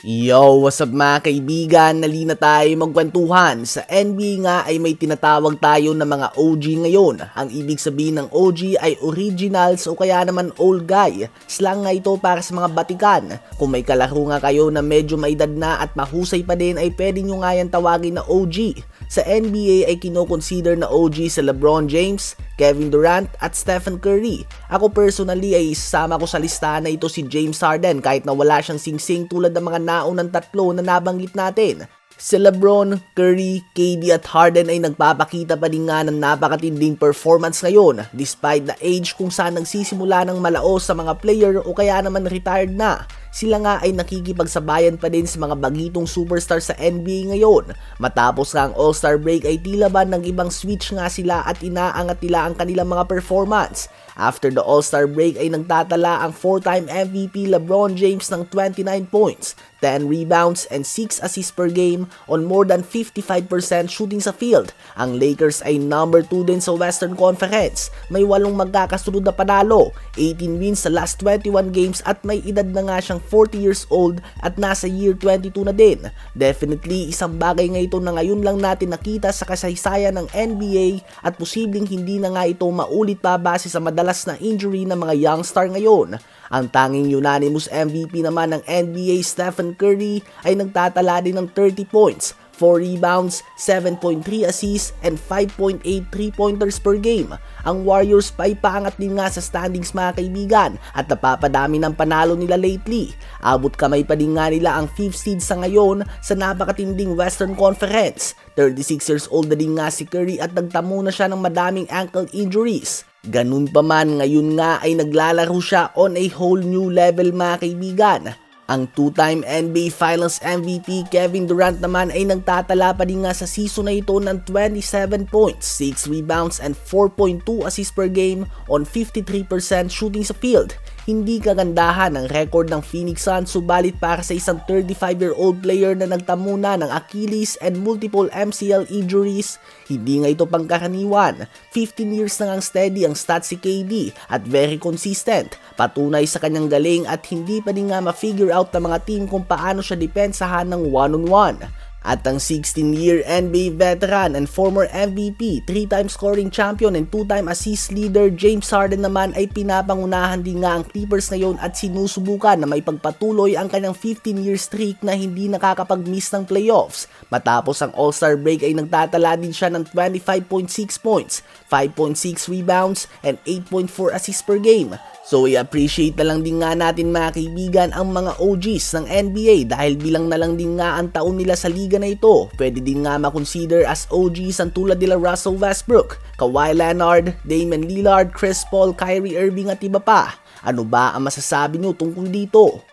Yo, what's up mga kaibigan? Nalina tayo magkwentuhan. Sa NBA nga ay may tinatawag tayo na mga OG ngayon. Ang ibig sabihin ng OG ay originals o kaya naman old guy. Slang nga ito para sa mga batikan. Kung may kalaro nga kayo na medyo may edad na at mahusay pa din ay pwede nyo nga yan tawagin na OG. Sa NBA ay kinoconsider na OG sa LeBron James, Kevin Durant at Stephen Curry. Ako personally ay isasama ko sa listahan na ito si James Harden kahit na wala siyang singsing tulad ng mga naunang tatlo na nabanggit natin. Si LeBron, Curry, KD at Harden ay nagpapakita pa din nga ng napakatinding performance ngayon despite the age kung saan nagsisimula ng malaos sa mga player o kaya naman retired na. Sila nga ay nakikipagsabayan pa din sa mga bagitong superstar sa NBA ngayon. Matapos nga ang All-Star break ay tila ba ng ibang switch nga sila at inaangat nila ang kanilang mga performance. After the All-Star break ay nagtatala ang 4-time MVP LeBron James ng 29 points, 10 rebounds and 6 assists per game on more than 55% shooting sa field. Ang Lakers ay number 2 din sa Western Conference. May 8 magkakasunod na panalo, 18 wins sa last 21 games at may edad na nga siyang 40 years old at nasa year 22 na din. Definitely isang bagay nga ito na ngayon lang natin nakita sa kasaysayan ng NBA at posibleng hindi na nga ito maulit pa base sa madalas na injury ng mga young star ngayon. Ang tanging unanimous MVP naman ng NBA, Stephen Curry, ay nagtatala din ng 30 points, 4 rebounds, 7.3 assists, and 5.8 3-pointers per game. Ang Warriors pa ipaangat din nga sa standings mga kaibigan at napapadami ng panalo nila lately. Abot kamay pa din nga nila ang 5th seed sa ngayon sa napakatinding Western Conference. 36 years old na din nga si Curry at nagtamo na siya ng madaming ankle injuries. Ganun pa man, ngayon nga ay naglalaro siya on a whole new level mga kaibigan. Ang 2-time NBA Finals MVP Kevin Durant naman ay nagtatala pa din nga sa season na ito ng 27 points, 6 rebounds and 4.2 assists per game on 53% shooting sa field. Hindi kagandahan ang record ng Phoenix Suns subalit para sa isang 35-year-old player na nagtamo na ng Achilles and multiple MCL injuries, hindi nga ito pangkaraniwan. 15 years na ngang steady ang stats si KD at very consistent. Patunay sa kanyang galing at hindi pa din nga ma-figure out ng mga team kung paano siya depensahan ng one-on-one. At ang 16-year NBA veteran and former MVP, 3-time scoring champion and 2-time assist leader James Harden naman ay pinapangunahan din nga ang Clippers ngayon at sinusubukan na maipagpatuloy ang kanyang 15-year streak na hindi nakakapag-miss ng playoffs. Matapos ang All-Star break ay nagtatala din siya ng 25.6 points, 5.6 rebounds and 8.4 assists per game. So i-appreciate na lang din nga natin mga kaibigan ang mga OGs ng NBA dahil bilang na lang din nga ang taon nila sa liga na ito. Pwede din nga makonsider as OGs ang tulad nila Russell Westbrook, Kawhi Leonard, Damian Lillard, Chris Paul, Kyrie Irving at iba pa. Ano ba ang masasabi nyo tungkol dito?